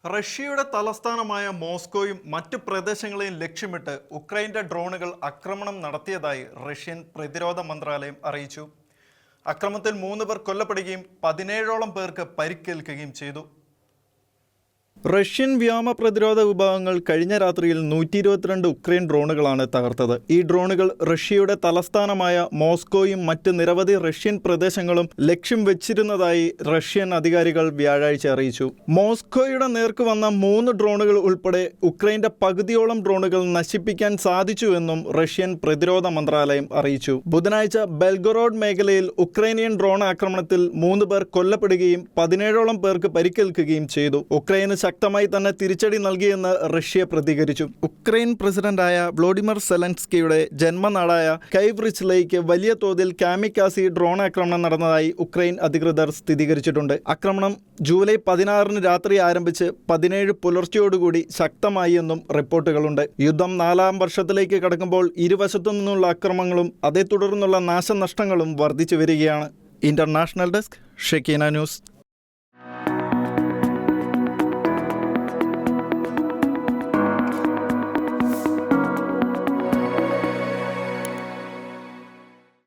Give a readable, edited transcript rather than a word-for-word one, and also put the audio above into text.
റഷ്യയുടെ തലസ്ഥാനമായ മോസ്കോയും മറ്റ് പ്രദേശങ്ങളെയും ലക്ഷ്യമിട്ട് ഉക്രൈൻ്റെ ഡ്രോണുകൾ ആക്രമണം നടത്തിയതായി റഷ്യൻ പ്രതിരോധ മന്ത്രാലയം അറിയിച്ചു. അക്രമത്തിൽ 3 പേർ കൊല്ലപ്പെടുകയും 17ഓളം പേർക്ക് പരിക്കേൽക്കുകയും ചെയ്തു. റഷ്യൻ വ്യോമ പ്രതിരോധ വിഭാഗങ്ങൾ കഴിഞ്ഞ രാത്രിയിൽ 122 ഉക്രൈൻ ഡ്രോണുകളാണ് തകർത്തത്. ഈ ഡ്രോണുകൾ റഷ്യയുടെ തലസ്ഥാനമായ മോസ്കോയും മറ്റ് നിരവധി റഷ്യൻ പ്രദേശങ്ങളും ലക്ഷ്യം വെച്ചിരുന്നതായി റഷ്യൻ അധികാരികൾ വ്യാഴാഴ്ച അറിയിച്ചു. മോസ്കോയുടെ നേർക്ക് വന്ന 3 ഡ്രോണുകൾ ഉൾപ്പെടെ ഉക്രൈന്റെ പകുതിയോളം ഡ്രോണുകൾ നശിപ്പിക്കാൻ സാധിച്ചുവെന്നും റഷ്യൻ പ്രതിരോധ മന്ത്രാലയം അറിയിച്ചു. ബുധനാഴ്ച ബെൽഗറോഡ് മേഖലയിൽ ഉക്രൈനിയൻ ഡ്രോൺ ആക്രമണത്തിൽ 3 പേർ കൊല്ലപ്പെടുകയും 17ഓളം പേർക്ക് പരിക്കേൽക്കുകയും ചെയ്തു. ഉക്രൈന് ശക്തമായി തന്നെ തിരിച്ചടി നൽകിയെന്ന് റഷ്യ പ്രതികരിച്ചു. ഉക്രൈൻ പ്രസിഡന്റായ വ്ളോഡിമിർ സെലൻസ്കിയുടെ ജന്മനാടായ കൈവ്റിച്ച്ലേക്ക് വലിയ തോതിൽ കാമിക്കാസി ഡ്രോൺ ആക്രമണം നടന്നതായി ഉക്രൈൻ അധികൃതർ സ്ഥിരീകരിച്ചിട്ടുണ്ട്. ആക്രമണം ജൂലൈ 16 രാത്രി ആരംഭിച്ച് 17 പുലർച്ചയോടുകൂടി ശക്തമായി എന്നും റിപ്പോർട്ടുകളുണ്ട്. യുദ്ധം 4ാം വർഷത്തിലേക്ക് കടക്കുമ്പോൾ ഇരുവശത്തു നിന്നുള്ള അക്രമങ്ങളും അതേ തുടർന്നുള്ള നാശനഷ്ടങ്ങളും വർദ്ധിച്ചു വരികയാണ്. International desk, Shekinah news.